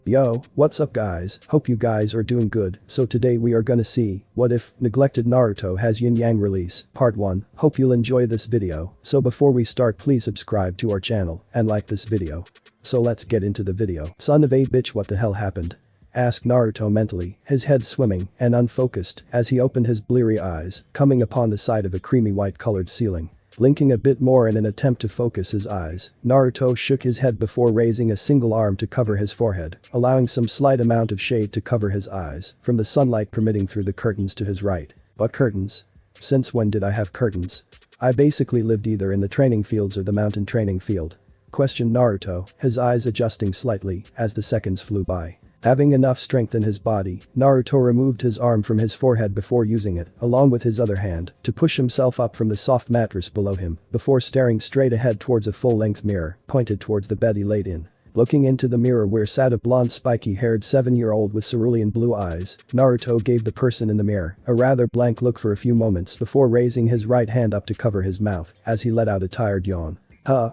Yo, what's up guys, hope you guys are doing good. So today we are gonna see, what if neglected Naruto has Yin-Yang release, part 1, hope you'll enjoy this video. So before we start please subscribe to our channel and like this video. So let's get into the video. Son of a bitch, what the hell happened? Asked Naruto mentally, his head swimming and unfocused as he opened his bleary eyes, coming upon the side of a creamy white colored ceiling. Blinking a bit more in an attempt to focus his eyes, Naruto shook his head before raising a single arm to cover his forehead, allowing some slight amount of shade to cover his eyes from the sunlight permitting through the curtains to his right. What curtains? Since when did I have curtains? I basically lived either in the training fields or the mountain training field. Questioned Naruto, his eyes adjusting slightly as the seconds flew by. Having enough strength in his body, Naruto removed his arm from his forehead before using it, along with his other hand, to push himself up from the soft mattress below him, before staring straight ahead towards a full-length mirror, pointed towards the bed he laid in. Looking into the mirror where sat a blonde spiky-haired 7-year-old with cerulean blue eyes, Naruto gave the person in the mirror a rather blank look for a few moments before raising his right hand up to cover his mouth as he let out a tired yawn.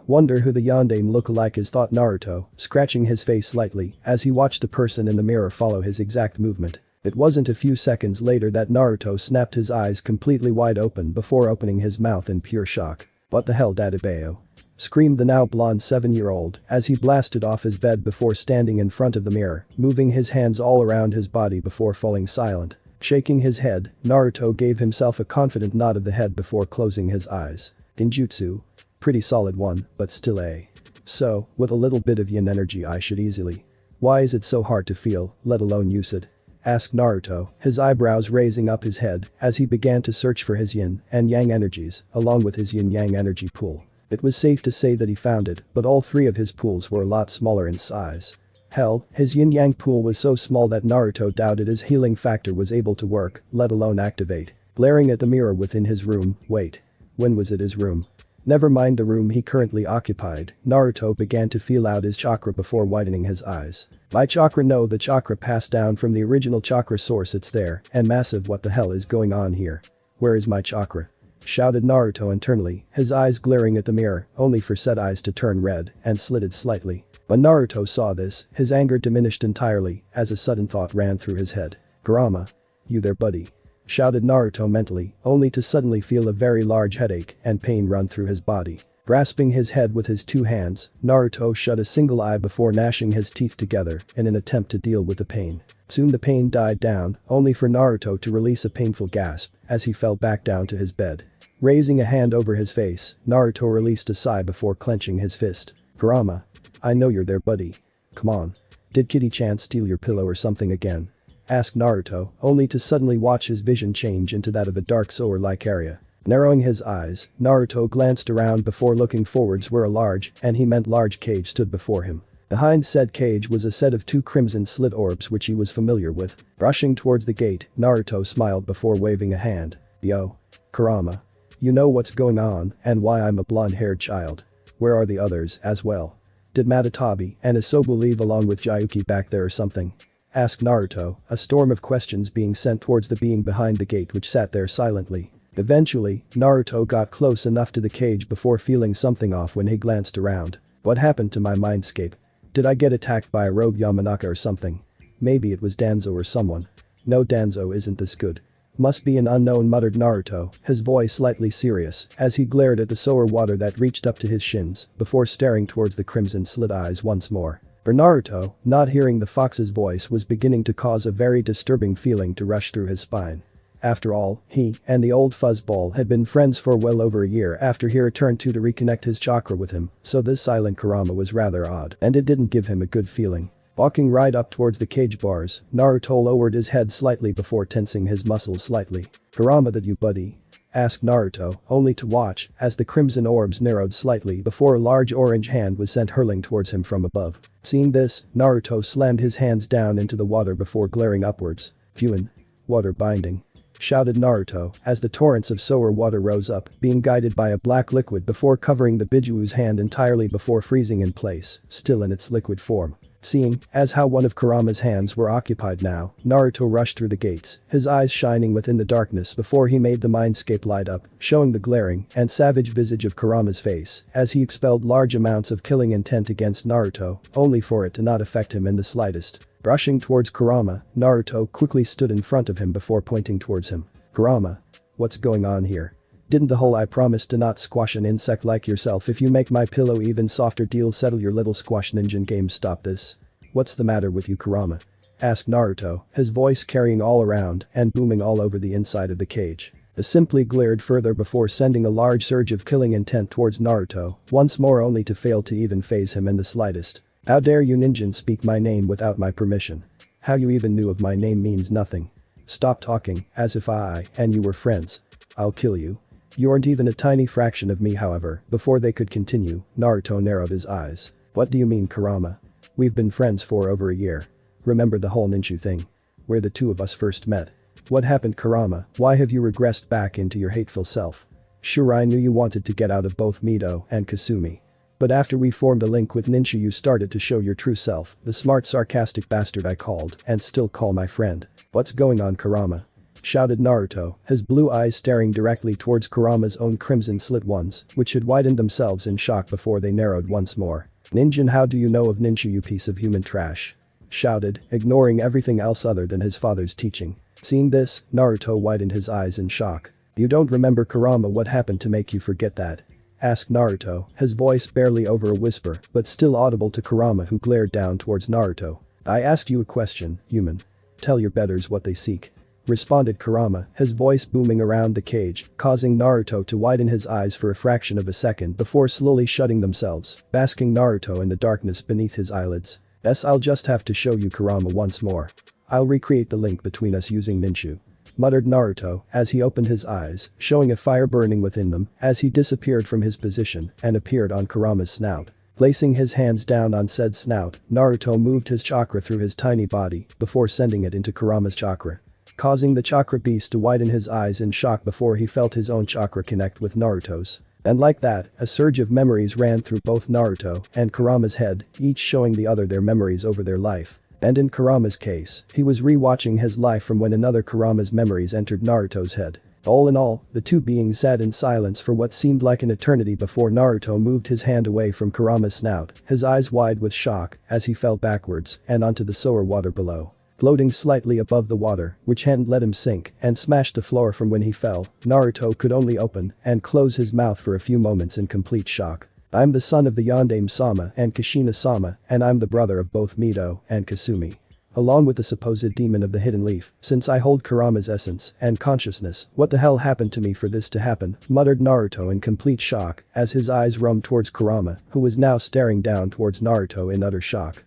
Wonder who the yandere look-alike is, thought Naruto, scratching his face slightly as he watched the person in the mirror follow his exact movement. It wasn't a few seconds later that Naruto snapped his eyes completely wide open before opening his mouth in pure shock. What the hell, Dadabeo? Screamed the now blonde 7-year-old as he blasted off his bed before standing in front of the mirror, moving his hands all around his body before falling silent. Shaking his head, Naruto gave himself a confident nod of the head before closing his eyes. Ninjutsu? Pretty solid one, but still a. So, with a little bit of yin energy I should easily. Why is it so hard to feel, let alone use it? Asked Naruto, his eyebrows raising up his head as he began to search for his yin and yang energies, along with his yin-yang energy pool. It was safe to say that he found it, but all three of his pools were a lot smaller in size. Hell, his yin-yang pool was so small that Naruto doubted his healing factor was able to work, let alone activate. Glaring at the mirror within his room, wait. When was it his room? Never mind the room he currently occupied, Naruto began to feel out his chakra before widening his eyes. My chakra, no, the chakra passed down from the original chakra source, it's there, and massive. What the hell is going on here? Where is my chakra? Shouted Naruto internally, his eyes glaring at the mirror, only for said eyes to turn red and slitted slightly. When Naruto saw this, his anger diminished entirely as a sudden thought ran through his head. Kurama. You there, buddy? Shouted Naruto mentally, only to suddenly feel a very large headache and pain run through his body. Grasping his head with his two hands, Naruto shut a single eye before gnashing his teeth together in an attempt to deal with the pain. Soon the pain died down, only for Naruto to release a painful gasp as he fell back down to his bed. Raising a hand over his face, Naruto released a sigh before clenching his fist. Kurama. I know you're there, buddy. Come on. Did Kitty-chan steal your pillow or something again? Asked Naruto, only to suddenly watch his vision change into that of a dark sewer-like area. Narrowing his eyes, Naruto glanced around before looking forwards where a large, and he meant large, cage stood before him. Behind said cage was a set of two crimson slit orbs which he was familiar with. Rushing towards the gate, Naruto smiled before waving a hand. Yo. Kurama. You know what's going on and why I'm a blonde-haired child. Where are the others as well? Did Matatabi and Isobu leave along with Jayuki back there or something? Asked Naruto, a storm of questions being sent towards the being behind the gate which sat there silently. Eventually, Naruto got close enough to the cage before feeling something off when he glanced around. What happened to my mindscape? Did I get attacked by a rogue Yamanaka or something? Maybe it was Danzo or someone. No, Danzo isn't this good. Must be an unknown, muttered Naruto, his voice slightly serious as he glared at the sewer water that reached up to his shins before staring towards the crimson slit eyes once more. For Naruto, not hearing the fox's voice was beginning to cause a very disturbing feeling to rush through his spine. After all, he and the old fuzzball had been friends for well over a year after he returned to reconnect his chakra with him, so this silent Kurama was rather odd, and it didn't give him a good feeling. Walking right up towards the cage bars, Naruto lowered his head slightly before tensing his muscles slightly. Kurama, that you, buddy? Asked Naruto, only to watch as the crimson orbs narrowed slightly before a large orange hand was sent hurling towards him from above. Seeing this, Naruto slammed his hands down into the water before glaring upwards. Fuin. Water binding. Shouted Naruto as the torrents of sewer water rose up, being guided by a black liquid before covering the Bijuu's hand entirely before freezing in place, still in its liquid form. Seeing as how one of Kurama's hands were occupied now, Naruto rushed through the gates, his eyes shining within the darkness before he made the mindscape light up, showing the glaring and savage visage of Kurama's face as he expelled large amounts of killing intent against Naruto, only for it to not affect him in the slightest. Rushing towards Kurama, Naruto quickly stood in front of him before pointing towards him. "Kurama. What's going on here? Didn't the whole I promise to not squash an insect like yourself if you make my pillow even softer deal settle your little squash ninja game stop this? What's the matter with you Kurama?" asked Naruto, his voice carrying all around and booming all over the inside of the cage. He simply glared further before sending a large surge of killing intent towards Naruto, once more only to fail to even faze him in the slightest. "How dare you ninja speak my name without my permission? How you even knew of my name means nothing. Stop talking, as if I and you were friends. I'll kill you. You aren't even a tiny fraction of me however." Before they could continue, Naruto narrowed his eyes. "What do you mean Kurama? We've been friends for over a year. Remember the whole ninja thing? Where the two of us first met? What happened Kurama? Why have you regressed back into your hateful self? Sure I knew you wanted to get out of both Mito and Kasumi. But after we formed a link with Ninja you started to show your true self, the smart sarcastic bastard I called and still call my friend. What's going on Kurama?" shouted Naruto, his blue eyes staring directly towards Kurama's own crimson slit ones, which had widened themselves in shock before they narrowed once more. "Ninja, how do you know of ninja you piece of human trash?" shouted, ignoring everything else other than his father's teaching. Seeing this, Naruto widened his eyes in shock. "You don't remember Kurama, what happened to make you forget that?" asked Naruto, his voice barely over a whisper but still audible to Kurama who glared down towards Naruto. "I asked you a question, human. Tell your betters what they seek," responded Kurama, his voice booming around the cage, causing Naruto to widen his eyes for a fraction of a second before slowly shutting themselves, basking Naruto in the darkness beneath his eyelids. "Yes, I'll just have to show you Kurama once more. I'll recreate the link between us using ninju," muttered Naruto as he opened his eyes, showing a fire burning within them as he disappeared from his position and appeared on Kurama's snout. Placing his hands down on said snout, Naruto moved his chakra through his tiny body before sending it into Kurama's chakra, causing the chakra beast to widen his eyes in shock before he felt his own chakra connect with Naruto's. And like that, a surge of memories ran through both Naruto and Kurama's head, each showing the other their memories over their life. And in Kurama's case, he was re-watching his life from when another Kurama's memories entered Naruto's head. All in all, the two beings sat in silence for what seemed like an eternity before Naruto moved his hand away from Kurama's snout, his eyes wide with shock as he fell backwards and onto the sour water below. Floating slightly above the water, which hadn't let him sink and smashed the floor from when he fell, Naruto could only open and close his mouth for a few moments in complete shock. "I'm the son of the Yondaime-sama and Kushina-sama, and I'm the brother of both Mito and Kasumi. Along with the supposed demon of the hidden leaf, since I hold Kurama's essence and consciousness, what the hell happened to me for this to happen?" muttered Naruto in complete shock as his eyes roamed towards Kurama, who was now staring down towards Naruto in utter shock.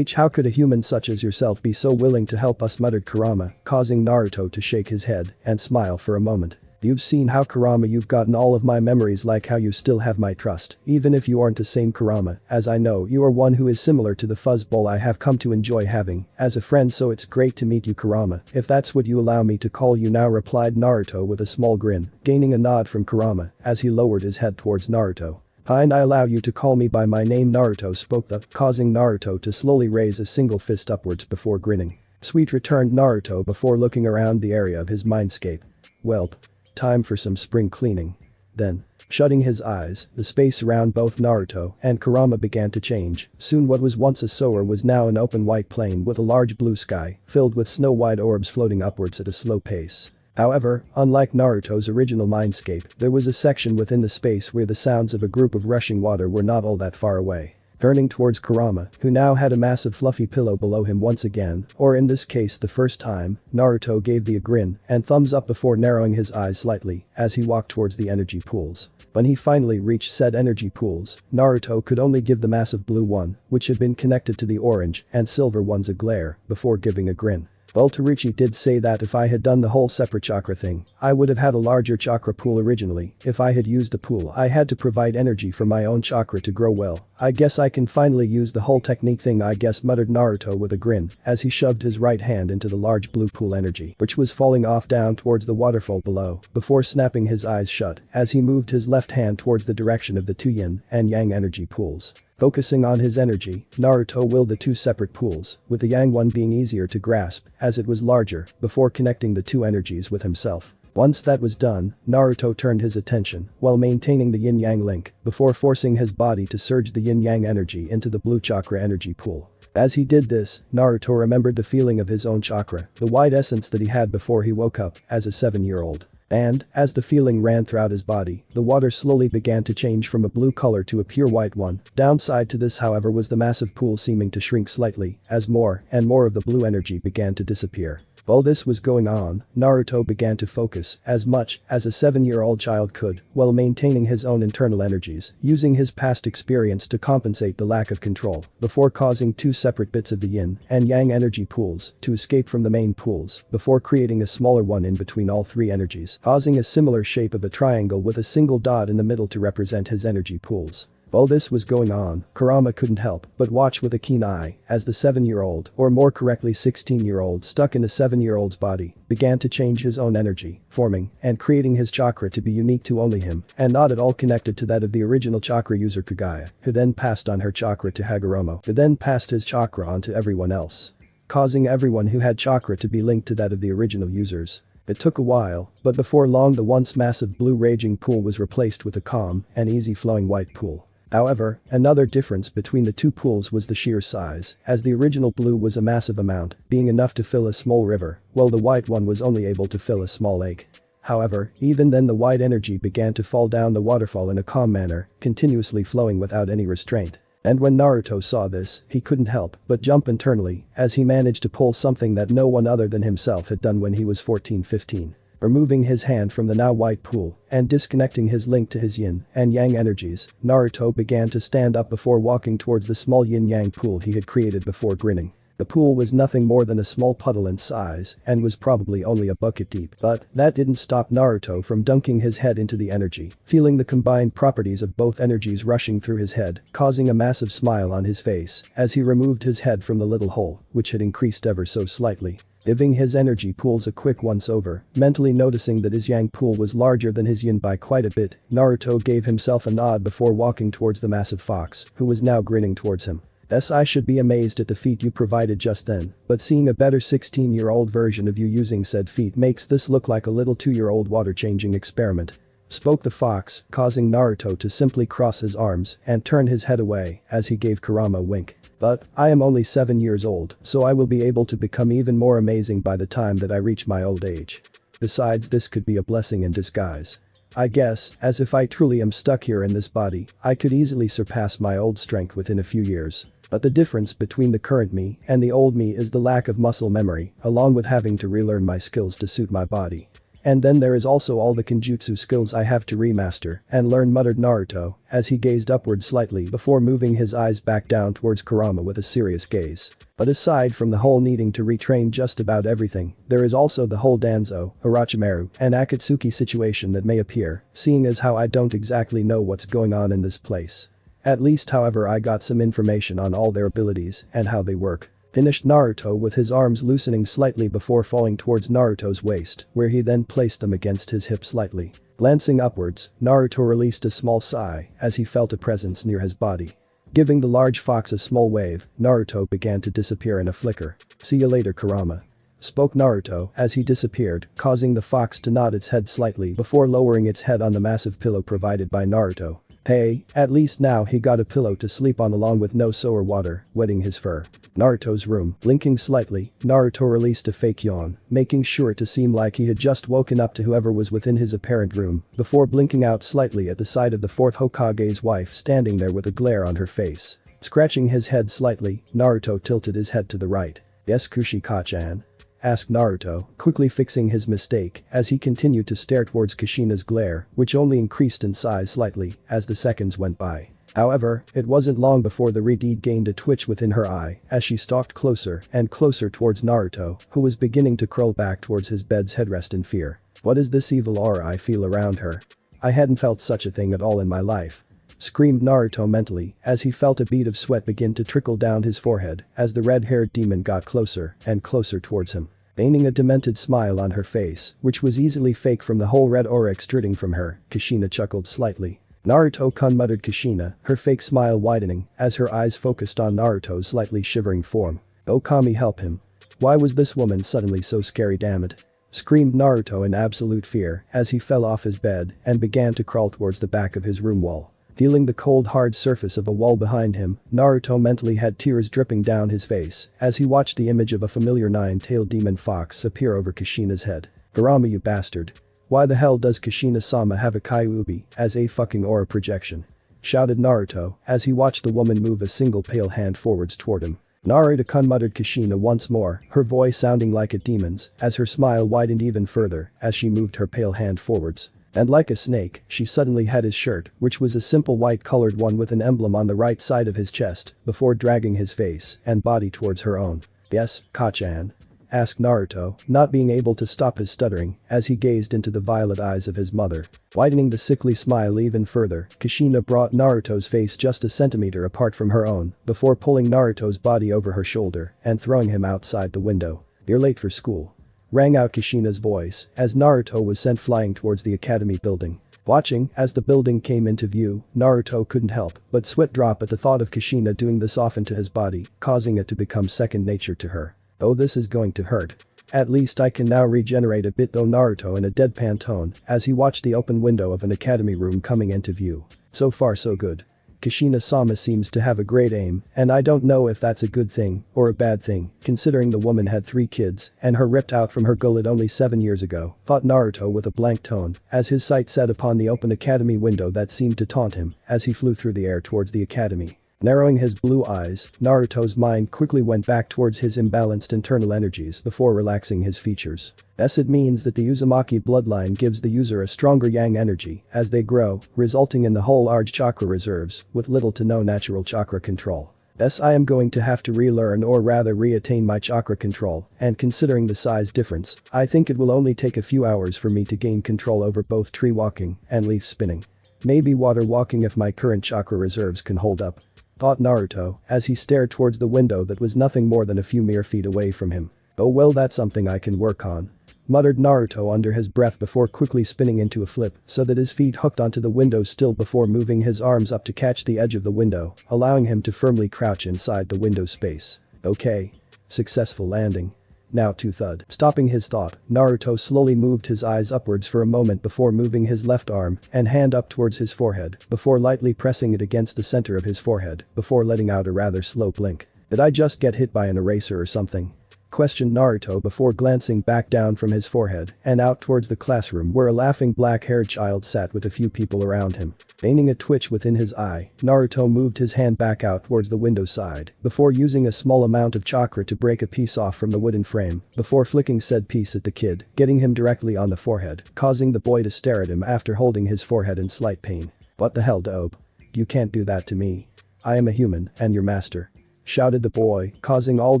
"How could a human such as yourself be so willing to help us?" muttered Kurama, causing Naruto to shake his head and smile for a moment. "You've seen how Kurama you've gotten all of my memories, like how you still have my trust, even if you aren't the same Kurama, as I know you are one who is similar to the fuzzball I have come to enjoy having as a friend, so it's great to meet you Kurama, if that's what you allow me to call you now," replied Naruto with a small grin, gaining a nod from Kurama as he lowered his head towards Naruto. "Fine, I allow you to call me by my name," Naruto spoke up, causing Naruto to slowly raise a single fist upwards before grinning. "Sweet," returned Naruto before looking around the area of his mindscape. "Welp. Time for some spring cleaning." Then, shutting his eyes, the space around both Naruto and Kurama began to change. Soon what was once a sewer was now an open white plain with a large blue sky, filled with snow-white orbs floating upwards at a slow pace. However, unlike Naruto's original mindscape, there was a section within the space where the sounds of a group of rushing water were not all that far away. Turning towards Kurama, who now had a massive fluffy pillow below him once again, or in this case the first time, Naruto gave the grin and thumbs up before narrowing his eyes slightly as he walked towards the energy pools. When he finally reached said energy pools, Naruto could only give the massive blue one, which had been connected to the orange and silver ones, a glare before giving a grin. "Well, Tarichi did say that if I had done the whole separate chakra thing, I would have had a larger chakra pool originally. If I had used the pool, I had to provide energy for my own chakra to grow. Well, I guess I can finally use the whole technique thing, I guess," muttered Naruto with a grin as he shoved his right hand into the large blue pool energy, which was falling off down towards the waterfall below, before snapping his eyes shut as he moved his left hand towards the direction of the two yin and yang energy pools. Focusing on his energy, Naruto willed the two separate pools, with the yang one being easier to grasp as it was larger, before connecting the two energies with himself. Once that was done, Naruto turned his attention, while maintaining the yin-yang link, before forcing his body to surge the yin-yang energy into the blue chakra energy pool. As he did this, Naruto remembered the feeling of his own chakra, the white essence that he had before he woke up as a 7-year-old. And, as the feeling ran throughout his body, the water slowly began to change from a blue color to a pure white one. Downside to this, however, was the massive pool seeming to shrink slightly, as more and more of the blue energy began to disappear. While this was going on, Naruto began to focus as much as a 7-year-old child could, while maintaining his own internal energies, using his past experience to compensate the lack of control, before causing two separate bits of the yin and yang energy pools to escape from the main pools, before creating a smaller one in between all three energies, causing a similar shape of a triangle with a single dot in the middle to represent his energy pools. While this was going on, Kurama couldn't help but watch with a keen eye as the 7-year-old, or more correctly 16-year-old stuck in a 7-year-old's body, began to change his own energy, forming and creating his chakra to be unique to only him and not at all connected to that of the original chakra user Kagaya, who then passed on her chakra to Hagoromo, who then passed his chakra on to everyone else, causing everyone who had chakra to be linked to that of the original users. It took a while, but before long the once massive blue raging pool was replaced with a calm and easy flowing white pool. However, another difference between the two pools was the sheer size, as the original blue was a massive amount, being enough to fill a small river, while the white one was only able to fill a small lake. However, even then the white energy began to fall down the waterfall in a calm manner, continuously flowing without any restraint. And when Naruto saw this, he couldn't help but jump internally, as he managed to pull something that no one other than himself had done when he was 14-15. Removing his hand from the now white pool and disconnecting his link to his yin and yang energies, Naruto began to stand up before walking towards the small yin-yang pool he had created before grinning. The pool was nothing more than a small puddle in size and was probably only a bucket deep, but that didn't stop Naruto from dunking his head into the energy, feeling the combined properties of both energies rushing through his head, causing a massive smile on his face as he removed his head from the little hole, which had increased ever so slightly. Giving his energy pools a quick once-over, mentally noticing that his yang pool was larger than his yin by quite a bit, Naruto gave himself a nod before walking towards the massive fox, who was now grinning towards him. Yes, I should be amazed at the feat you provided just then, but seeing a better 16-year-old version of you using said feat makes this look like a little 2-year-old water-changing experiment. Spoke the fox, causing Naruto to simply cross his arms and turn his head away as he gave Kurama a wink. But, I am only 7 years old, so I will be able to become even more amazing by the time that I reach my old age. Besides, this could be a blessing in disguise. I guess, as if I truly am stuck here in this body, I could easily surpass my old strength within a few years. But the difference between the current me and the old me is the lack of muscle memory, along with having to relearn my skills to suit my body. And then there is also all the Kenjutsu skills I have to remaster and learn, muttered Naruto, as he gazed upward slightly before moving his eyes back down towards Kurama with a serious gaze. But aside from the whole needing to retrain just about everything, there is also the whole Danzo, Orochimaru, and Akatsuki situation that may appear, seeing as how I don't exactly know what's going on in this place. At least, however, I got some information on all their abilities and how they work. Finished Naruto with his arms loosening slightly before falling towards Naruto's waist, where he then placed them against his hip slightly. Glancing upwards, Naruto released a small sigh as he felt a presence near his body. Giving the large fox a small wave, Naruto began to disappear in a flicker. See you later, Kurama. Spoke Naruto as he disappeared, causing the fox to nod its head slightly before lowering its head on the massive pillow provided by Naruto. Hey, at least now he got a pillow to sleep on along with no sour water wetting his fur. Naruto's room. Blinking slightly, Naruto released a fake yawn, making sure to seem like he had just woken up to whoever was within his apparent room, before blinking out slightly at the sight of the fourth Hokage's wife standing there with a glare on her face. Scratching his head slightly, Naruto tilted his head to the right. Yes, Kushika-chan? Asked Naruto, quickly fixing his mistake as he continued to stare towards Kushina's glare, which only increased in size slightly as the seconds went by. However, it wasn't long before the red deed gained a twitch within her eye as she stalked closer and closer towards Naruto, who was beginning to curl back towards his bed's headrest in fear. What is this evil aura I feel around her? I hadn't felt such a thing at all in my life. Screamed Naruto mentally as he felt a bead of sweat begin to trickle down his forehead as the red-haired demon got closer and closer towards him. Feigning a demented smile on her face, which was easily fake from the whole red aura extruding from her, Kushina chuckled slightly. Naruto-kun, muttered Kushina, her fake smile widening as her eyes focused on Naruto's slightly shivering form. "Oh, Kami, help him. Why was this woman suddenly so scary, damn it?" Screamed Naruto in absolute fear as he fell off his bed and began to crawl towards the back of his room wall. Feeling the cold hard surface of a wall behind him, Naruto mentally had tears dripping down his face as he watched the image of a familiar nine-tailed demon fox appear over Kushina's head. "Harami, you bastard. Why the hell does Kushina-sama have a Kyuubi as a fucking aura projection?" shouted Naruto as he watched the woman move a single pale hand forwards toward him. "Naruto-kun," muttered Kushina once more, her voice sounding like a demon's as her smile widened even further as she moved her pale hand forwards. And like a snake, she suddenly had his shirt, which was a simple white-colored one with an emblem on the right side of his chest, before dragging his face and body towards her own. "Yes, Kachan?" asked Naruto, not being able to stop his stuttering as he gazed into the violet eyes of his mother. Widening the sickly smile even further, Kushina brought Naruto's face just a centimeter apart from her own before pulling Naruto's body over her shoulder and throwing him outside the window. "You're late for school," rang out Kushina's voice as Naruto was sent flying towards the academy building. Watching as the building came into view, Naruto couldn't help but sweat drop at the thought of Kushina doing this often to his body, causing it to become second nature to her. "Oh, this is going to hurt. At least I can now regenerate a bit," though Naruto in a deadpan tone as he watched the open window of an academy room coming into view. "So far so good. Kushina-sama seems to have a great aim, and I don't know if that's a good thing or a bad thing, considering the woman had 3 kids and her ripped out from her gullet only 7 years ago," thought Naruto with a blank tone as his sight set upon the open academy window that seemed to taunt him as he flew through the air towards the academy. Narrowing his blue eyes, Naruto's mind quickly went back towards his imbalanced internal energies before relaxing his features. Thus it means that the Uzumaki bloodline gives the user a stronger yang energy as they grow, resulting in the whole large chakra reserves with little to no natural chakra control. Thus I am going to have to relearn or rather reattain my chakra control, and considering the size difference, I think it will only take a few hours for me to gain control over both tree walking and leaf spinning. Maybe water walking if my current chakra reserves can hold up, thought Naruto as he stared towards the window that was nothing more than a few mere feet away from him. "Oh well, that's something I can work on," muttered Naruto under his breath before quickly spinning into a flip so that his feet hooked onto the window sill before moving his arms up to catch the edge of the window, allowing him to firmly crouch inside the window space. "Okay. Successful landing. Now to thud." Stopping his thought, Naruto slowly moved his eyes upwards for a moment before moving his left arm and hand up towards his forehead before lightly pressing it against the center of his forehead before letting out a rather slow blink. "Did I just get hit by an eraser or something?" questioned Naruto before glancing back down from his forehead and out towards the classroom where a laughing black-haired child sat with a few people around him. Feigning a twitch within his eye, Naruto moved his hand back out towards the window side before using a small amount of chakra to break a piece off from the wooden frame before flicking said piece at the kid, getting him directly on the forehead, causing the boy to stare at him after holding his forehead in slight pain. "What the hell, dope? You can't do that to me. I am a human and your master," shouted the boy, causing all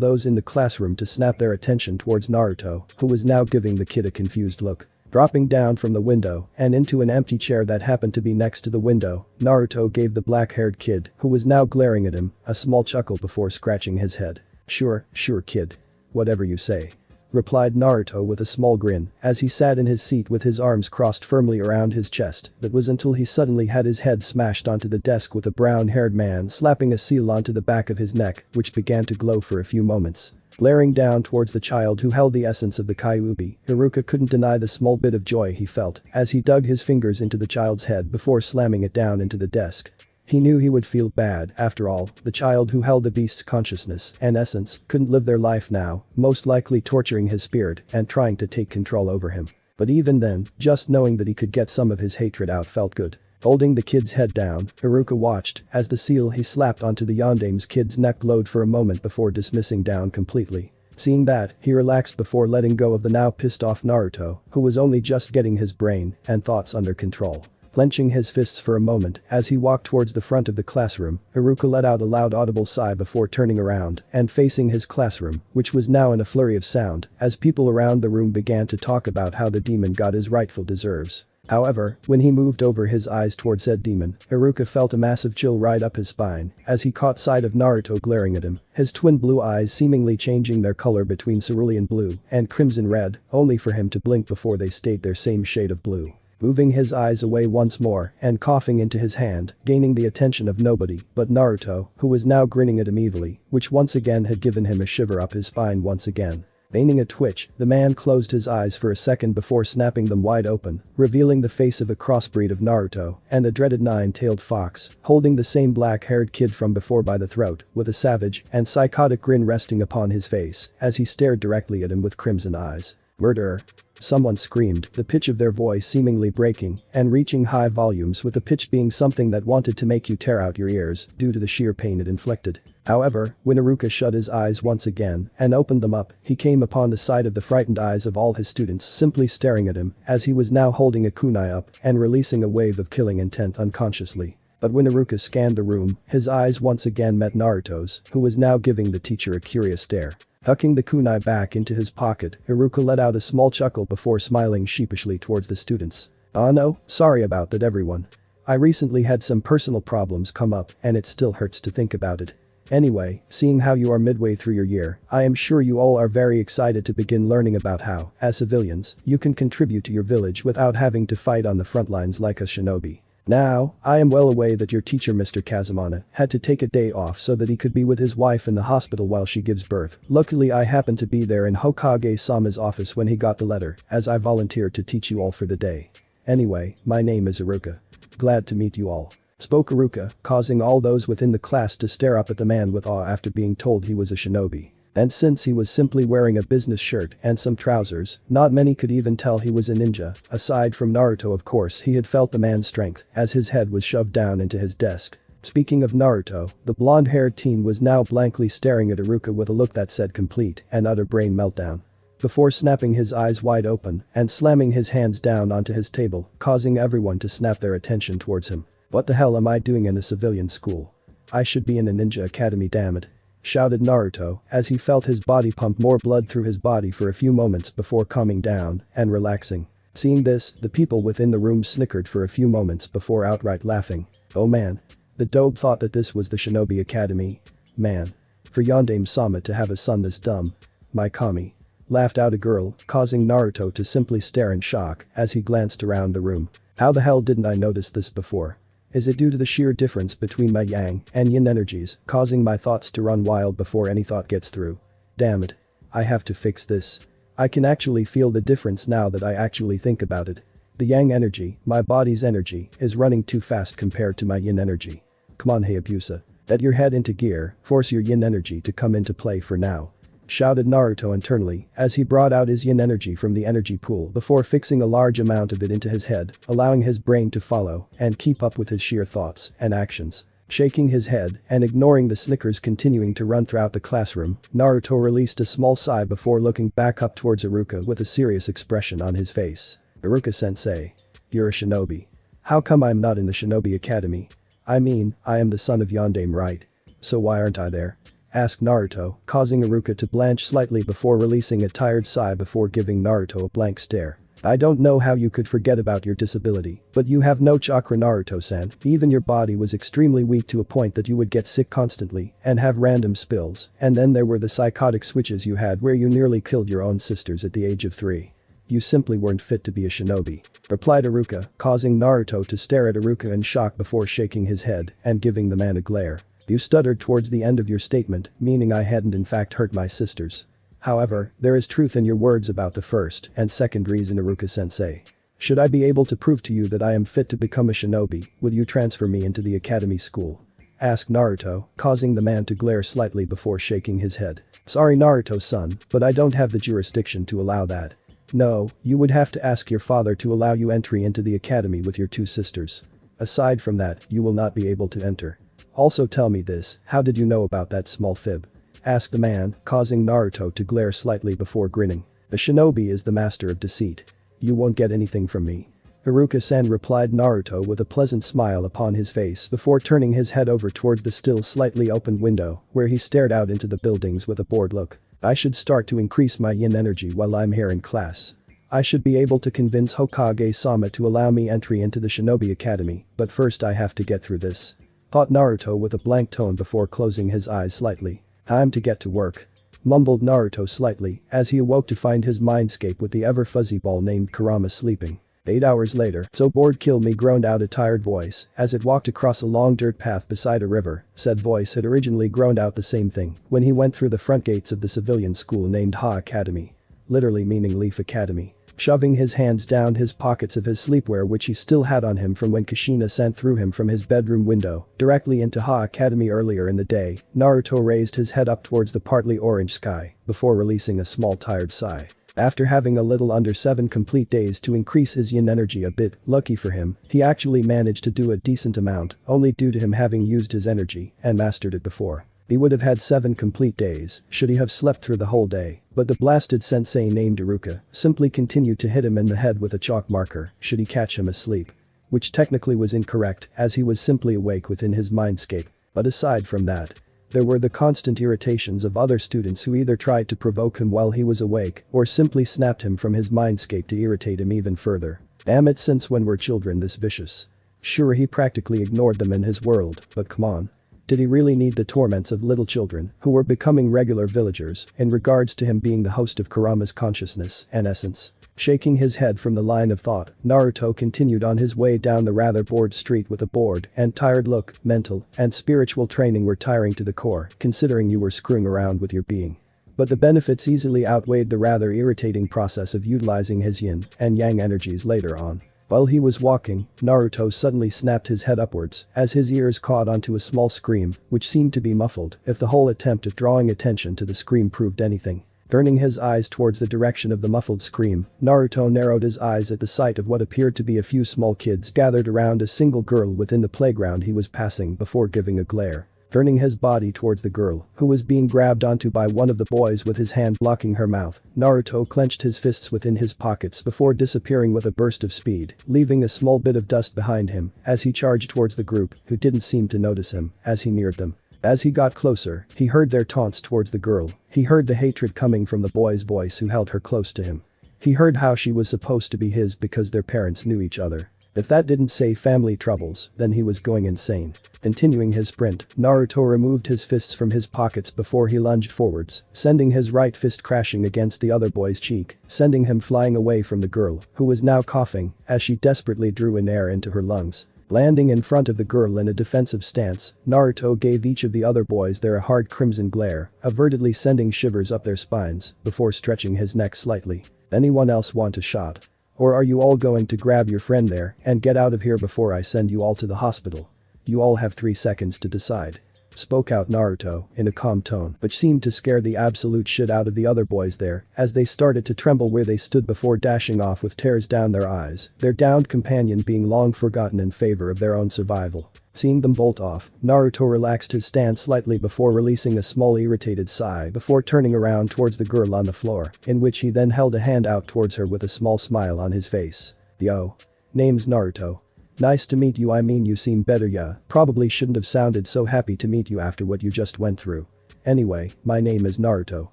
those in the classroom to snap their attention towards Naruto, who was now giving the kid a confused look. Dropping down from the window and into an empty chair that happened to be next to the window, Naruto gave the black-haired kid, who was now glaring at him, a small chuckle before scratching his head. Sure, kid. Whatever you say," replied Naruto with a small grin as he sat in his seat with his arms crossed firmly around his chest. That was until he suddenly had his head smashed onto the desk with a brown-haired man slapping a seal onto the back of his neck, which began to glow for a few moments. Glaring down towards the child who held the essence of the Kyuubi, Iruka couldn't deny the small bit of joy he felt as he dug his fingers into the child's head before slamming it down into the desk. He knew he would feel bad, after all, the child who held the beast's consciousness and essence couldn't live their life now, most likely torturing his spirit and trying to take control over him. But even then, just knowing that he could get some of his hatred out felt good. Holding the kid's head down, Iruka watched as the seal he slapped onto the Yandame's kid's neck glowed for a moment before dismissing down completely. Seeing that, he relaxed before letting go of the now pissed off Naruto, who was only just getting his brain and thoughts under control. Clenching his fists for a moment as he walked towards the front of the classroom, Iruka let out a loud audible sigh before turning around and facing his classroom, which was now in a flurry of sound as people around the room began to talk about how the demon got his rightful deserves. However, when he moved over his eyes towards said demon, Iruka felt a massive chill ride up his spine as he caught sight of Naruto glaring at him, his twin blue eyes seemingly changing their color between cerulean blue and crimson red, only for him to blink before they stayed their same shade of blue. moving his eyes away once more and coughing into his hand, gaining the attention of nobody but Naruto, who was now grinning at him evilly, which once again had given him a shiver up his spine once again. Feigning a twitch, the man closed his eyes for a second before snapping them wide open, revealing the face of a crossbreed of Naruto and the dreaded nine-tailed fox, holding the same black-haired kid from before by the throat, with a savage and psychotic grin resting upon his face as he stared directly at him with crimson eyes. "Murderer!" Someone screamed, the pitch of their voice seemingly breaking and reaching high volumes, with the pitch being something that wanted to make you tear out your ears due to the sheer pain it inflicted. However, when Iruka shut his eyes once again and opened them up, he came upon the sight of the frightened eyes of all his students simply staring at him as he was now holding a kunai up and releasing a wave of killing intent unconsciously. But when Iruka scanned the room, his eyes once again met Naruto's, who was now giving the teacher a curious stare. Tucking the kunai back into his pocket, Iruka let out a small chuckle before smiling sheepishly towards the students. "Oh no, sorry about that everyone. I recently had some personal problems come up and it still hurts to think about it. Anyway, seeing how you are midway through your year, I am sure you all are very excited to begin learning about how, as civilians, you can contribute to your village without having to fight on the front lines like a shinobi. Now, I am well aware that your teacher Mr. Kazumana had to take a day off so that he could be with his wife in the hospital while she gives birth. Luckily I happened to be there in Hokage-sama's office when he got the letter, as I volunteered to teach you all for the day. Anyway, my name is Iruka. Glad to meet you all," spoke Iruka, causing all those within the class to stare up at the man with awe after being told he was a shinobi. And since he was simply wearing a business shirt and some trousers, not many could even tell he was a ninja. Aside from Naruto, of course, he had felt the man's strength as his head was shoved down into his desk. Speaking of Naruto, the blonde-haired teen was now blankly staring at Iruka with a look that said complete and utter brain meltdown. Before snapping his eyes wide open and slamming his hands down onto his table, causing everyone to snap their attention towards him. "What the hell am I doing in a civilian school? I should be in a ninja academy, damn it," shouted Naruto as he felt his body pump more blood through his body for a few moments before calming down and relaxing. Seeing this, the people within the room snickered for a few moments before outright laughing. "Oh man. The dope thought that this was the Shinobi Academy. Man. For Yondaime-sama to have a son this dumb. My kami," laughed out a girl, causing Naruto to simply stare in shock as he glanced around the room. "How the hell didn't I notice this before? Is it due to the sheer difference between my yang and yin energies, causing my thoughts to run wild before any thought gets through? Damn it. I have to fix this. I can actually feel the difference now that I actually think about it. The yang energy, my body's energy, is running too fast compared to my yin energy. Come on Hayabusa. Get your head into gear, force your yin energy to come into play for now," shouted Naruto internally as he brought out his yin energy from the energy pool before fixing a large amount of it into his head, allowing his brain to follow and keep up with his sheer thoughts and actions. Shaking his head and ignoring the snickers continuing to run throughout the classroom, Naruto released a small sigh before looking back up towards Iruka with a serious expression on his face. "Iruka-sensei. You're a shinobi. How come I'm not in the Shinobi Academy? I mean, I am the son of Yondaime, right? So why aren't I there?" asked Naruto, causing Iruka to blanch slightly before releasing a tired sigh before giving Naruto a blank stare. "I don't know how you could forget about your disability, but you have no chakra, Naruto-san. Even your body was extremely weak to a point that you would get sick constantly and have random spills, and then there were the psychotic switches you had where you nearly killed your own sisters at the age of 3. You simply weren't fit to be a shinobi," replied Iruka, causing Naruto to stare at Iruka in shock before shaking his head and giving the man a glare. "You stuttered towards the end of your statement, meaning I hadn't in fact hurt my sisters. However, there is truth in your words about the first and second reason, Iruka-sensei. Should I be able to prove to you that I am fit to become a shinobi, will you transfer me into the academy school?" asked Naruto, causing the man to glare slightly before shaking his head. "Sorry Naruto-san, but I don't have the jurisdiction to allow that. No, you would have to ask your father to allow you entry into the academy with your 2 sisters. Aside from that, you will not be able to enter. Also tell me this, how did you know about that small fib?" asked the man, causing Naruto to glare slightly before grinning. "A shinobi is the master of deceit. You won't get anything from me." Iruka-san replied Naruto with a pleasant smile upon his face before turning his head over towards the still slightly open window where he stared out into the buildings with a bored look. "I should start to increase my yin energy while I'm here in class. I should be able to convince Hokage-sama to allow me entry into the Shinobi Academy, but first I have to get through this," thought Naruto with a blank tone before closing his eyes slightly. "Time to get to work," mumbled Naruto slightly as he awoke to find his mindscape with the ever-fuzzy ball named Kurama sleeping. 8 hours later, so bored kill me, groaned out a tired voice as it walked across a long dirt path beside a river. Said voice had originally groaned out the same thing when he went through the front gates of the civilian school named Ha Academy. Literally meaning Leaf Academy. Shoving his hands down his pockets of his sleepwear which he still had on him from when Kushina sent through him from his bedroom window directly into Ha Academy earlier in the day, Naruto raised his head up towards the partly orange sky before releasing a small tired sigh. After having a little under 7 complete days to increase his yin energy a bit, lucky for him, he actually managed to do a decent amount, only due to him having used his energy and mastered it before. He would have had 7 complete days should he have slept through the whole day, but the blasted sensei named Iruka simply continued to hit him in the head with a chalk marker should he catch him asleep. Which technically was incorrect as he was simply awake within his mindscape, but aside from that, there were the constant irritations of other students who either tried to provoke him while he was awake or simply snapped him from his mindscape to irritate him even further. Damn it, since when were children this vicious? Sure, he practically ignored them in his world, but come on. Did he really need the torments of little children who were becoming regular villagers in regards to him being the host of Kurama's consciousness and essence? Shaking his head from the line of thought, Naruto continued on his way down the rather bored street with a bored and tired look. Mental and spiritual training were tiring to the core considering you were screwing around with your being. But the benefits easily outweighed the rather irritating process of utilizing his yin and yang energies later on. While he was walking, Naruto suddenly snapped his head upwards as his ears caught onto a small scream which seemed to be muffled if the whole attempt at drawing attention to the scream proved anything. Turning his eyes towards the direction of the muffled scream, Naruto narrowed his eyes at the sight of what appeared to be a few small kids gathered around a single girl within the playground he was passing before giving a glare. Turning his body towards the girl, who was being grabbed onto by one of the boys with his hand blocking her mouth, Naruto clenched his fists within his pockets before disappearing with a burst of speed, leaving a small bit of dust behind him as he charged towards the group who didn't seem to notice him as he neared them. As he got closer, he heard their taunts towards the girl, he heard the hatred coming from the boy's voice who held her close to him. He heard how she was supposed to be his because their parents knew each other. If that didn't say family troubles, then he was going insane. Continuing his sprint, Naruto removed his fists from his pockets before he lunged forwards, sending his right fist crashing against the other boy's cheek, sending him flying away from the girl, who was now coughing as she desperately drew in air into her lungs. Landing in front of the girl in a defensive stance, Naruto gave each of the other boys there a hard crimson glare, avertedly sending shivers up their spines before stretching his neck slightly. Anyone else want a shot? Or are you all going to grab your friend there and get out of here before I send you all to the hospital? You all have 3 seconds to decide. Spoke out Naruto in a calm tone which seemed to scare the absolute shit out of the other boys there as they started to tremble where they stood before dashing off with tears down their eyes, their downed companion being long forgotten in favor of their own survival. Seeing them bolt off, Naruto relaxed his stance slightly before releasing a small irritated sigh before turning around towards the girl on the floor, in which he then held a hand out towards her with a small smile on his face. Yo. Name's Naruto. Nice to meet you. I mean, you seem better. Yeah, probably shouldn't have sounded so happy to meet you after what you just went through. Anyway, my name is Naruto.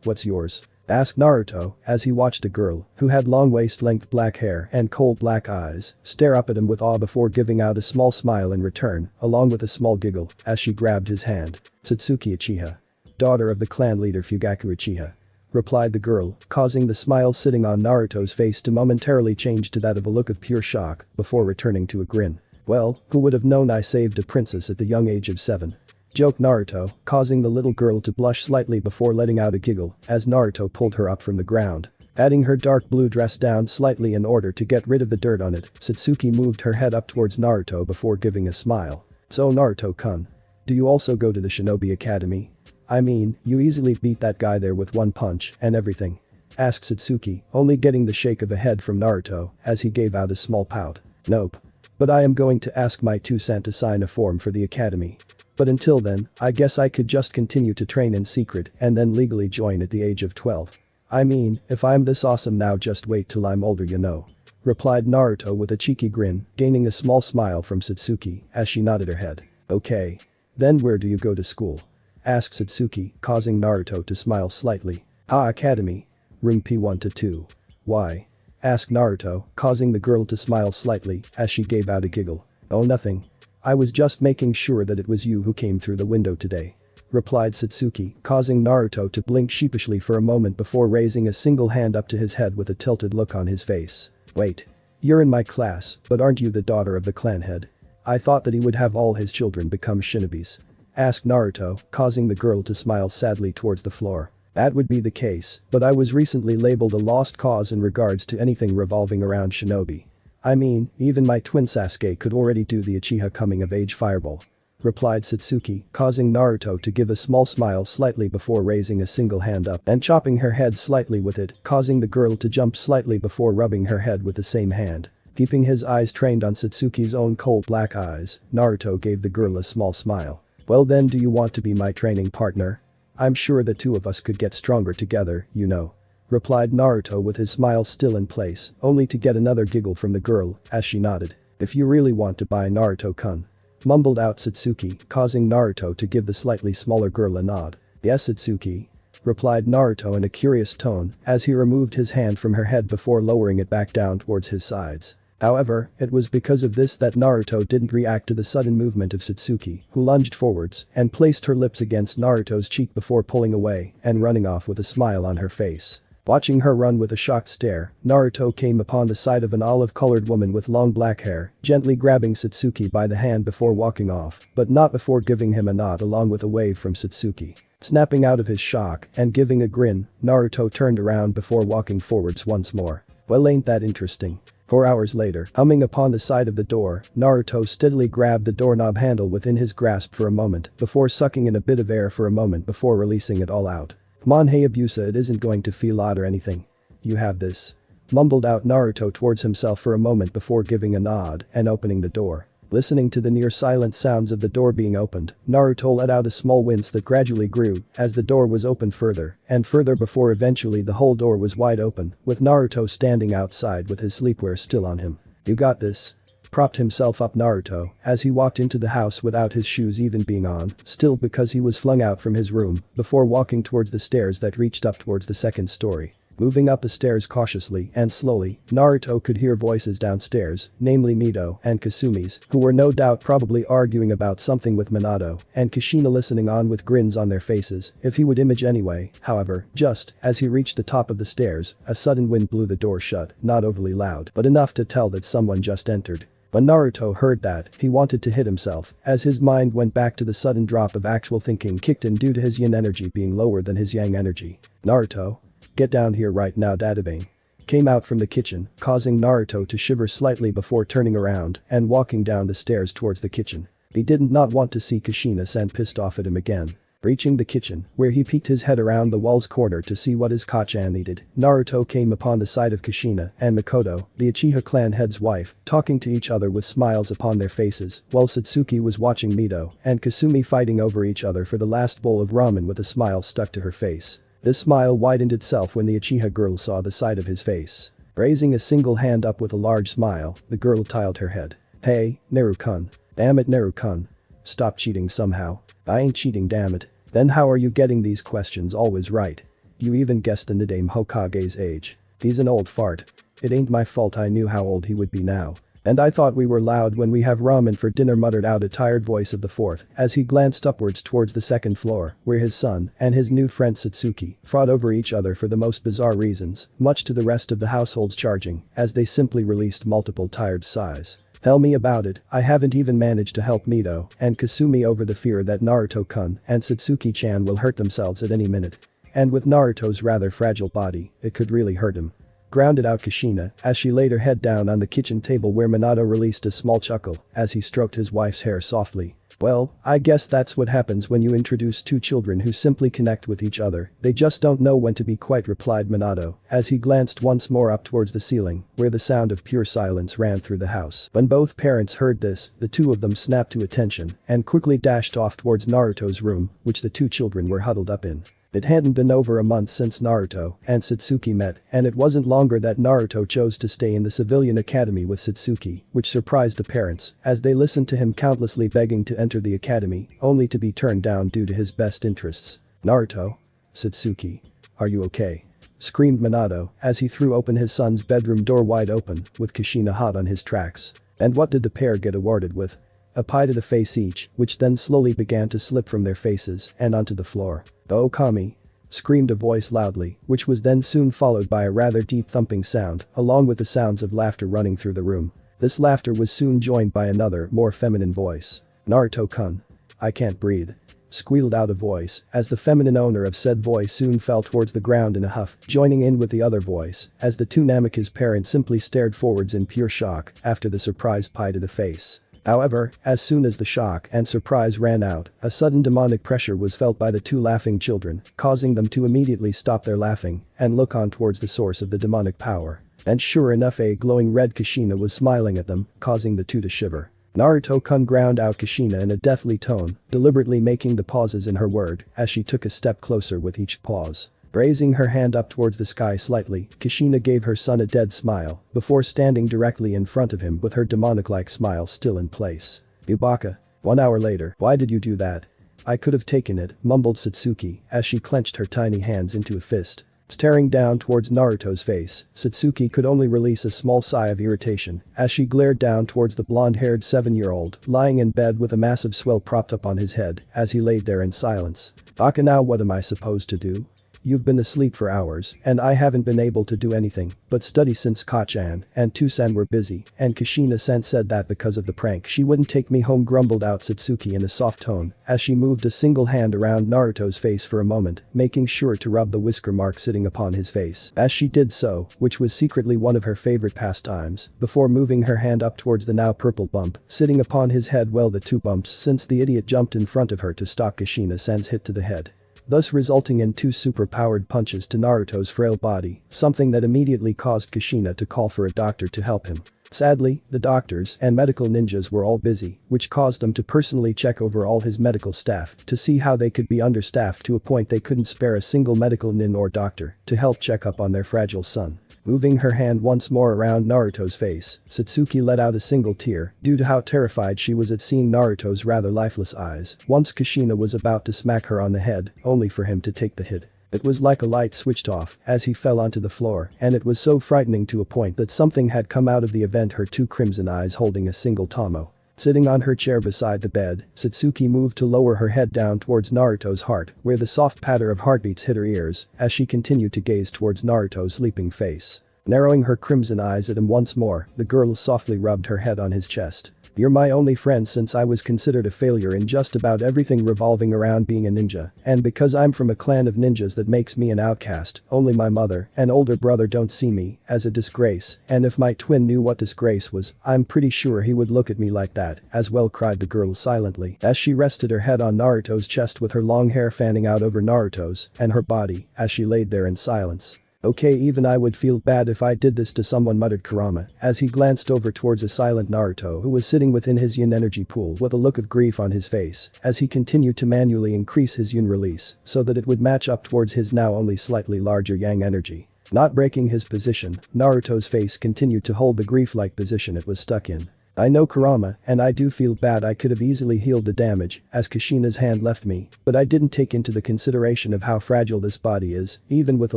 What's yours? Asked Naruto as he watched a girl who had long waist-length black hair and coal black eyes stare up at him with awe before giving out a small smile in return, along with a small giggle as she grabbed his hand. Satsuki Uchiha. Daughter of the clan leader Fugaku Uchiha. Replied the girl, causing the smile sitting on Naruto's face to momentarily change to that of a look of pure shock before returning to a grin. Well, who would have known I saved a princess at the young age of 7? Joked Naruto, causing the little girl to blush slightly before letting out a giggle as Naruto pulled her up from the ground. Adding her dark blue dress down slightly in order to get rid of the dirt on it, Satsuki moved her head up towards Naruto before giving a smile. So Naruto-kun. Do you also go to the Shinobi Academy? I mean, you easily beat that guy there with one punch and everything. Asked Satsuki, only getting the shake of a head from Naruto as he gave out a small pout. Nope. But I am going to ask my 2 cents to sign a form for the academy. But until then, I guess I could just continue to train in secret and then legally join at the age of 12. I mean, if I'm this awesome now, just wait till I'm older, you know. Replied Naruto with a cheeky grin, gaining a small smile from Satsuki as she nodded her head. Okay. Then where do you go to school? Asked Satsuki, causing Naruto to smile slightly. Ha Academy. Room P1 to 2. Why? Asked Naruto, causing the girl to smile slightly as she gave out a giggle. Oh, nothing. I was just making sure that it was you who came through the window today. Replied Satsuki, causing Naruto to blink sheepishly for a moment before raising a single hand up to his head with a tilted look on his face. Wait. You're in my class, but aren't you the daughter of the clan head? I thought that he would have all his children become shinobis. Asked Naruto, causing the girl to smile sadly towards the floor. That would be the case, but I was recently labeled a lost cause in regards to anything revolving around shinobi. I mean, even my twin Sasuke could already do the Uchiha coming of age fireball. Replied Satsuki, causing Naruto to give a small smile slightly before raising a single hand up and chopping her head slightly with it, causing the girl to jump slightly before rubbing her head with the same hand. Keeping his eyes trained on Satsuki's own cold black eyes, Naruto gave the girl a small smile. Well then, do you want to be my training partner? I'm sure the two of us could get stronger together, you know. Replied Naruto with his smile still in place, only to get another giggle from the girl, as she nodded. If you really want to buy Naruto-kun. Mumbled out Satsuki, causing Naruto to give the slightly smaller girl a nod. Yes, Satsuki. Replied Naruto in a curious tone, as he removed his hand from her head before lowering it back down towards his sides. However, it was because of this that Naruto didn't react to the sudden movement of Satsuki, who lunged forwards and placed her lips against Naruto's cheek before pulling away and running off with a smile on her face. Watching her run with a shocked stare, Naruto came upon the sight of an olive-colored woman with long black hair, gently grabbing Satsuki by the hand before walking off, but not before giving him a nod along with a wave from Satsuki. Snapping out of his shock and giving a grin, Naruto turned around before walking forwards once more. Well, ain't that interesting? 4 hours later, humming upon the side of the door, Naruto steadily grabbed the doorknob handle within his grasp for a moment before sucking in a bit of air for a moment before releasing it all out. Come on, hey Abusa, it isn't going to feel odd or anything. You have this. Mumbled out Naruto towards himself for a moment before giving a nod and opening the door. Listening to the near silent sounds of the door being opened, Naruto let out a small wince that gradually grew as the door was opened further and further before eventually the whole door was wide open, with Naruto standing outside with his sleepwear still on him. You got this. Propped himself up Naruto as he walked into the house without his shoes even being on, still because he was flung out from his room, before walking towards the stairs that reached up towards the second story. Moving up the stairs cautiously and slowly, Naruto could hear voices downstairs, namely Mito and Kasumi's, who were no doubt probably arguing about something with Minato, and Kushina listening on with grins on their faces, if he would image anyway. However, just as he reached the top of the stairs, a sudden wind blew the door shut, not overly loud, but enough to tell that someone just entered. When Naruto heard that, he wanted to hit himself, as his mind went back to the sudden drop of actual thinking kicked in due to his yin energy being lower than his yang energy. Naruto? Get down here right now, Dadabang. Came out from the kitchen, causing Naruto to shiver slightly before turning around and walking down the stairs towards the kitchen. He didn't not want to see Kushina-san pissed off at him again. Reaching the kitchen, where he peeked his head around the wall's corner to see what his Kachan needed, Naruto came upon the sight of Kushina and Makoto, the Uchiha clan head's wife, talking to each other with smiles upon their faces, while Satsuki was watching Mito and Kasumi fighting over each other for the last bowl of ramen with a smile stuck to her face. This smile widened itself when the Uchiha girl saw the side of his face. Raising a single hand up with a large smile, the girl tilted her head. Hey, Naru-kun. Damn it, Naru-kun. Stop cheating somehow. I ain't cheating, damn it. Then how are you getting these questions always right? You even guessed the Nidame Hokage's age. He's an old fart. It ain't my fault I knew how old he would be now. And I thought we were loud when we have ramen for dinner, muttered out a tired voice of the fourth as he glanced upwards towards the second floor where his son and his new friend Satsuki fought over each other for the most bizarre reasons, much to the rest of the household's charging, as they simply released multiple tired sighs. Tell me about it. I haven't even managed to help Mito and Kasumi over the fear that Naruto-kun and Satsuki-chan will hurt themselves at any minute. And with Naruto's rather fragile body, it could really hurt him. Grounded out Kushina as she laid her head down on the kitchen table where Minato released a small chuckle as he stroked his wife's hair softly. Well, I guess that's what happens when you introduce two children who simply connect with each other, they just don't know when to be quiet, replied Minato as he glanced once more up towards the ceiling where the sound of pure silence ran through the house. When both parents heard this, the two of them snapped to attention and quickly dashed off towards Naruto's room, which the two children were huddled up in. It hadn't been over a month since Naruto and Satsuki met, and it wasn't longer that Naruto chose to stay in the civilian academy with Satsuki, which surprised the parents as they listened to him countlessly begging to enter the academy, only to be turned down due to his best interests. Naruto? Satsuki? Are you okay? Screamed Minato as he threw open his son's bedroom door wide open, with Kushina hot on his tracks. And what did the pair get awarded with? A pie to the face each, which then slowly began to slip from their faces and onto the floor. Oh Kami. screamed a voice loudly, which was then soon followed by a rather deep thumping sound, along with the sounds of laughter running through the room. This laughter was soon joined by another, more feminine voice. "Naruto-kun. I can't breathe," squealed out a voice, as the feminine owner of said voice soon fell towards the ground in a huff, joining in with the other voice, as the two Namika's parents simply stared forwards in pure shock after the surprise pie to the face. However, as soon as the shock and surprise ran out, a sudden demonic pressure was felt by the two laughing children, causing them to immediately stop their laughing and look on towards the source of the demonic power. And sure enough, a glowing red Kushina was smiling at them, causing the two to shiver. Naruto-kun ground out Kushina in a deathly tone, deliberately making the pauses in her word as she took a step closer with each pause. Raising her hand up towards the sky slightly, Kushina gave her son a dead smile before standing directly in front of him with her demonic-like smile still in place. "Ibaka. 1 hour later. Why did you do that?" "I could have taken it," mumbled Satsuki as she clenched her tiny hands into a fist. Staring down towards Naruto's face, Satsuki could only release a small sigh of irritation as she glared down towards the blonde-haired 7-year-old lying in bed with a massive swell propped up on his head as he laid there in silence. "Baka, now what am I supposed to do? You've been asleep for hours, and I haven't been able to do anything but study since Kachan and Tusan were busy, and Kushina-san said that because of the prank she wouldn't take me home," grumbled out Satsuki in a soft tone as she moved a single hand around Naruto's face for a moment, making sure to rub the whisker mark sitting upon his face. As she did so, which was secretly one of her favorite pastimes, before moving her hand up towards the now purple bump sitting upon his head, well, the two bumps since the idiot jumped in front of her to stop Kushina-san's hit to the head, thus resulting in two super-powered punches to Naruto's frail body, something that immediately caused Kushina to call for a doctor to help him. Sadly, the doctors and medical ninjas were all busy, which caused them to personally check over all his medical staff to see how they could be understaffed to a point they couldn't spare a single medical nin or doctor to help check up on their fragile son. Moving her hand once more around Naruto's face, Satsuki let out a single tear due to how terrified she was at seeing Naruto's rather lifeless eyes once Kushina was about to smack her on the head, only for him to take the hit. It was like a light switched off as he fell onto the floor, and it was so frightening to a point that something had come out of the event, her two crimson eyes holding a single tomo. Sitting on her chair beside the bed, Satsuki moved to lower her head down towards Naruto's heart, where the soft patter of heartbeats hit her ears as she continued to gaze towards Naruto's sleeping face. Narrowing her crimson eyes at him once more, the girl softly rubbed her head on his chest. "You're my only friend since I was considered a failure in just about everything revolving around being a ninja, and because I'm from a clan of ninjas that makes me an outcast, only my mother and older brother don't see me as a disgrace, and if my twin knew what disgrace was, I'm pretty sure he would look at me like that as well," cried the girl silently as she rested her head on Naruto's chest with her long hair fanning out over Naruto's and her body as she laid there in silence. "Okay, even I would feel bad if I did this to someone," muttered Kurama as he glanced over towards a silent Naruto who was sitting within his yin energy pool with a look of grief on his face as he continued to manually increase his yin release so that it would match up towards his now only slightly larger yang energy. Not breaking his position, Naruto's face continued to hold the grief-like position it was stuck in. "I know, Kurama, and I do feel bad. I could have easily healed the damage as Kushina's hand left me, but I didn't take into the consideration of how fragile this body is, even with a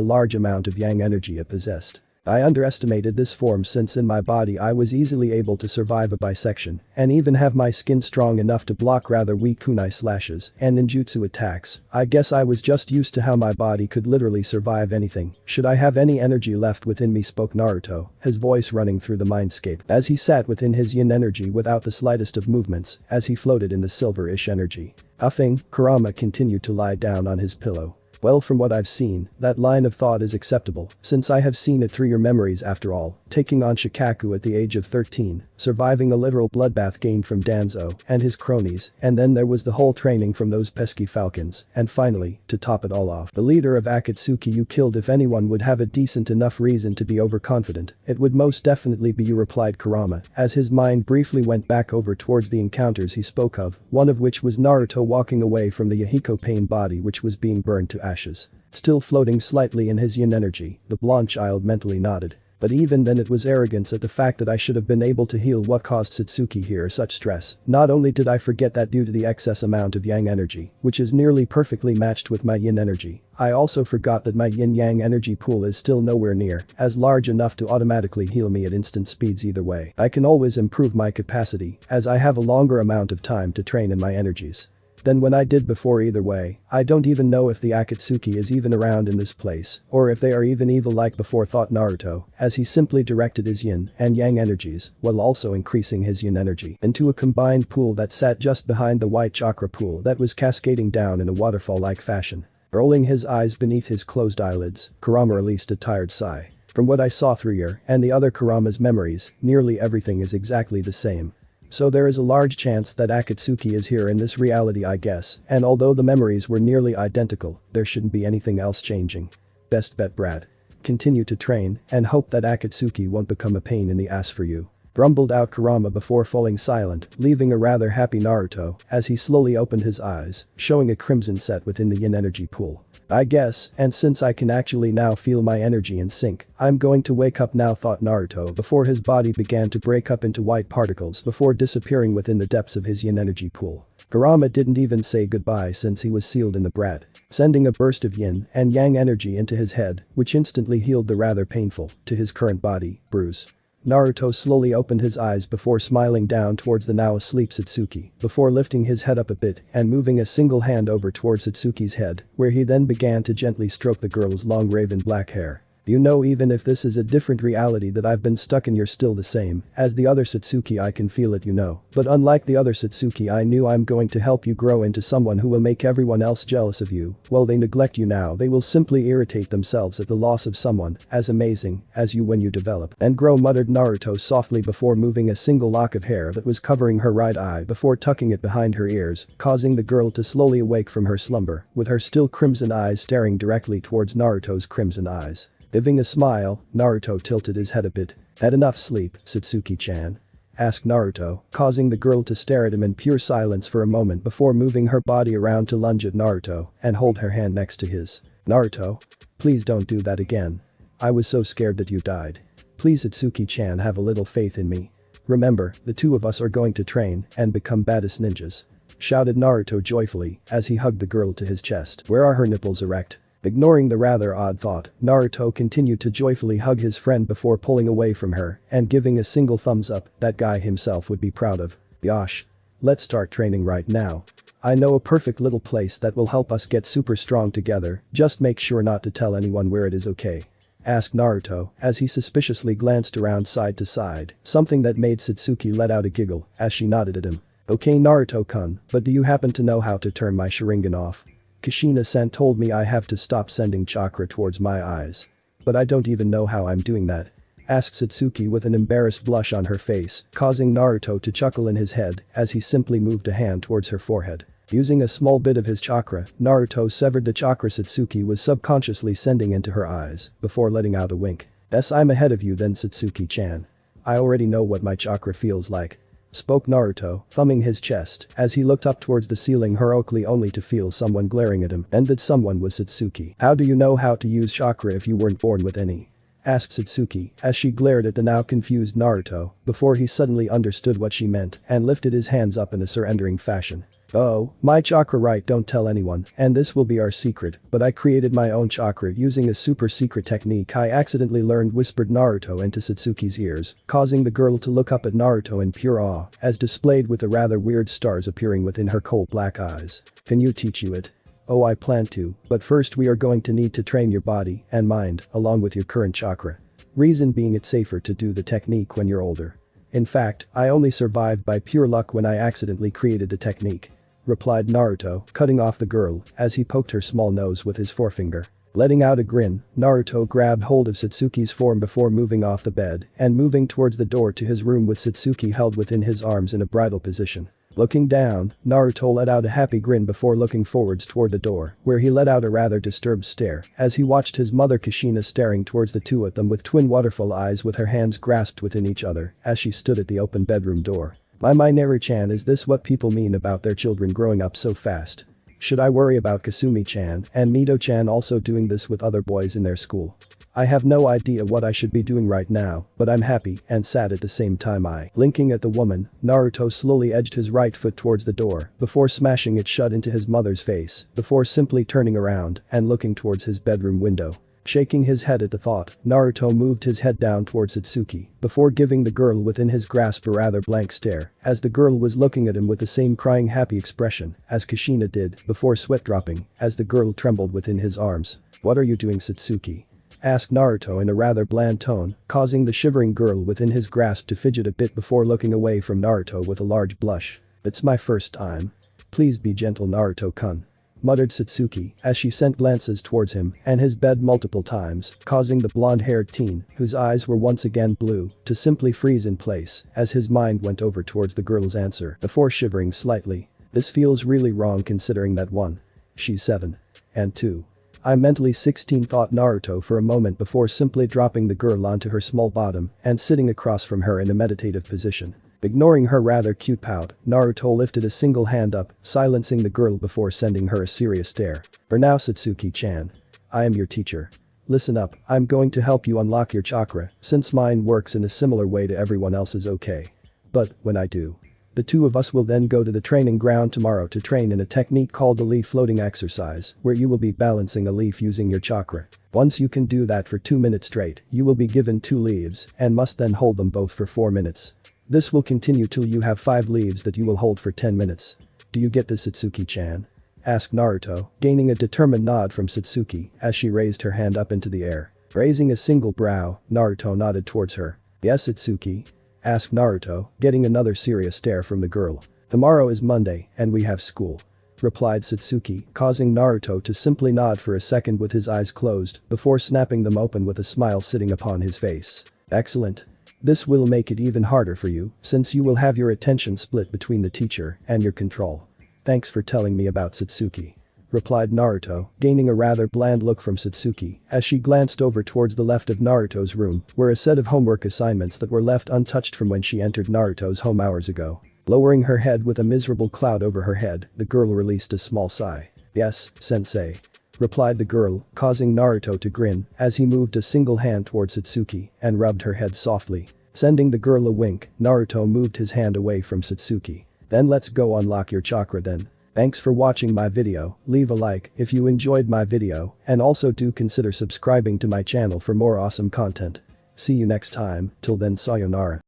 large amount of yang energy it possessed. I underestimated this form since in my body I was easily able to survive a bisection and even have my skin strong enough to block rather weak kunai slashes and ninjutsu attacks. I guess I was just used to how my body could literally survive anything. Should I have any energy left within me," spoke Naruto, his voice running through the mindscape as he sat within his yin energy without the slightest of movements as he floated in the silver-ish energy. Huffing, Kurama continued to lie down on his pillow. "Well, from what I've seen, that line of thought is acceptable, since I have seen it through your memories after all, taking on Shikaku at the age of 13, surviving a literal bloodbath gained from Danzo and his cronies, and then there was the whole training from those pesky falcons, and finally, to top it all off, the leader of Akatsuki you killed. If anyone would have a decent enough reason to be overconfident, it would most definitely be you," replied Kurama as his mind briefly went back over towards the encounters he spoke of, one of which was Naruto walking away from the Yahiko pain body which was being burned to ashes. Still floating slightly in his yin energy, the blonde child mentally nodded. "But even then it was arrogance at the fact that I should have been able to heal what caused Satsuki here such stress. Not only did I forget that due to the excess amount of yang energy, which is nearly perfectly matched with my yin energy, I also forgot that my yin-yang energy pool is still nowhere near as large enough to automatically heal me at instant speeds either way. I can always improve my capacity as I have a longer amount of time to train in my energies. than when I did before. Either way, I don't even know if the Akatsuki is even around in this place, or if they are even evil like before, thought Naruto, as he simply directed his yin and yang energies, while also increasing his yin energy, into a combined pool that sat just behind the white chakra pool that was cascading down in a waterfall-like fashion. Rolling his eyes beneath his closed eyelids, Kurama released a tired sigh. From what I saw through your and the other Kurama's memories, nearly everything is exactly the same. So there is a large chance that Akatsuki is here in this reality, I guess, and although the memories were nearly identical, there shouldn't be anything else changing. Best bet, Brad. Continue to train and hope that Akatsuki won't become a pain in the ass for you. Grumbled out Kurama before falling silent, leaving a rather happy Naruto as he slowly opened his eyes, showing a crimson set within the yin energy pool. I guess, and since I can actually now feel my energy in sync, I'm going to wake up now, thought Naruto before his body began to break up into white particles before disappearing within the depths of his yin energy pool. Kurama didn't even say goodbye since he was sealed in the brat, sending a burst of yin and yang energy into his head, which instantly healed the rather painful, to his current body, bruise. Naruto slowly opened his eyes before smiling down towards the now asleep Satsuki, before lifting his head up a bit and moving a single hand over towards Satsuki's head, where he then began to gently stroke the girl's long raven black hair. You know, even if this is a different reality that I've been stuck in, you're still the same as the other Satsuki. I can feel it, you know. But unlike the other Satsuki, I knew I'm going to help you grow into someone who will make everyone else jealous of you. While they neglect you now, they will simply irritate themselves at the loss of someone as amazing as you when you develop and grow, muttered Naruto softly before moving a single lock of hair that was covering her right eye before tucking it behind her ears, causing the girl to slowly awake from her slumber, with her still crimson eyes staring directly towards Naruto's crimson eyes. Giving a smile, Naruto tilted his head a bit. Had enough sleep, Satsuki-chan? Asked Naruto, causing the girl to stare at him in pure silence for a moment before moving her body around to lunge at Naruto and hold her hand next to his. Naruto? Please don't do that again. I was so scared that you died. Please, Satsuki-chan, have a little faith in me. Remember, the two of us are going to train and become badass ninjas. Shouted Naruto joyfully as he hugged the girl to his chest. Where are her nipples erect? Ignoring the rather odd thought, Naruto continued to joyfully hug his friend before pulling away from her and giving a single thumbs up that guy himself would be proud of. Yosh. Let's start training right now. I know a perfect little place that will help us get super strong together, just make sure not to tell anyone where it is, okay? Asked Naruto as he suspiciously glanced around side to side, something that made Satsuki let out a giggle as she nodded at him. Okay, Naruto-kun, but do you happen to know how to turn my Sharingan off? Kushina-san told me I have to stop sending chakra towards my eyes. But I don't even know how I'm doing that. Asked Satsuki with an embarrassed blush on her face, causing Naruto to chuckle in his head as he simply moved a hand towards her forehead. Using a small bit of his chakra, Naruto severed the chakra Satsuki was subconsciously sending into her eyes, before letting out a wink. Yes, I'm ahead of you then, Satsuki-chan. I already know what my chakra feels like. Spoke Naruto, thumbing his chest as he looked up towards the ceiling heroically, only to feel someone glaring at him, and that someone was Satsuki. How do you know how to use chakra if you weren't born with any? Asked Satsuki as she glared at the now confused Naruto before he suddenly understood what she meant and lifted his hands up in a surrendering fashion. Oh, my chakra, right, don't tell anyone, and this will be our secret, but I created my own chakra using a super secret technique I accidentally learned, whispered Naruto into Satsuki's ears, causing the girl to look up at Naruto in pure awe as displayed with the rather weird stars appearing within her cold black eyes. Can you teach you it? Oh, I plan to, but first we are going to need to train your body and mind along with your current chakra. Reason being, it's safer to do the technique when you're older. In fact, I only survived by pure luck when I accidentally created the technique. Replied Naruto, cutting off the girl as he poked her small nose with his forefinger. Letting out a grin, Naruto grabbed hold of Satsuki's form before moving off the bed and moving towards the door to his room with Satsuki held within his arms in a bridal position. Looking down, Naruto let out a happy grin before looking forwards toward the door, where he let out a rather disturbed stare as he watched his mother Kushina staring towards the two of them with twin waterfall eyes with her hands grasped within each other as she stood at the open bedroom door. My Naru-chan, is this what people mean about their children growing up so fast? Should I worry about Kasumi-chan and Mito-chan also doing this with other boys in their school? I have no idea what I should be doing right now, but I'm happy and sad at the same time. Blinking at the woman, Naruto slowly edged his right foot towards the door before smashing it shut into his mother's face, before simply turning around and looking towards his bedroom window. Shaking his head at the thought, Naruto moved his head down towards Satsuki before giving the girl within his grasp a rather blank stare as the girl was looking at him with the same crying happy expression as Kushina did before sweat dropping as the girl trembled within his arms. "What are you doing, Satsuki?" asked Naruto in a rather bland tone, causing the shivering girl within his grasp to fidget a bit before looking away from Naruto with a large blush. "It's my first time. Please be gentle, Naruto-kun," muttered Satsuki as she sent glances towards him and his bed multiple times, causing the blonde-haired teen, whose eyes were once again blue, to simply freeze in place as his mind went over towards the girl's answer before shivering slightly. This feels really wrong considering that 1. She's 7. And 2. I'm mentally 16, thought Naruto for a moment before simply dropping the girl onto her small bottom and sitting across from her in a meditative position. Ignoring her rather cute pout, Naruto lifted a single hand up, silencing the girl before sending her a serious stare. "For now, Satsuki-chan. I am your teacher. Listen up, I'm going to help you unlock your chakra, since mine works in a similar way to everyone else's, okay? But, when I do, the two of us will then go to the training ground tomorrow to train in a technique called the leaf floating exercise, where you will be balancing a leaf using your chakra. Once you can do that for 2 minutes straight, you will be given 2 leaves and must then hold them both for 4 minutes. This will continue till you have 5 leaves that you will hold for 10 minutes. Do you get this, Satsuki-chan?" asked Naruto, gaining a determined nod from Satsuki as she raised her hand up into the air. Raising a single brow, Naruto nodded towards her. "Yes, Satsuki?" asked Naruto, getting another serious stare from the girl. "Tomorrow is Monday and we have school," replied Satsuki, causing Naruto to simply nod for a second with his eyes closed before snapping them open with a smile sitting upon his face. "Excellent. This will make it even harder for you since you will have your attention split between the teacher and your control. Thanks for telling me about Satsuki," replied Naruto, gaining a rather bland look from Satsuki as she glanced over towards the left of Naruto's room where a set of homework assignments that were left untouched from when she entered Naruto's home hours ago. Lowering her head with a miserable cloud over her head, the girl released a small sigh. "Yes, sensei," replied the girl, causing Naruto to grin as he moved a single hand towards Satsuki and rubbed her head softly. Sending the girl a wink, Naruto moved his hand away from Satsuki. "Then let's go unlock your chakra then. Thanks for watching my video, leave a like if you enjoyed my video and also do consider subscribing to my channel for more awesome content. See you next time, till then sayonara."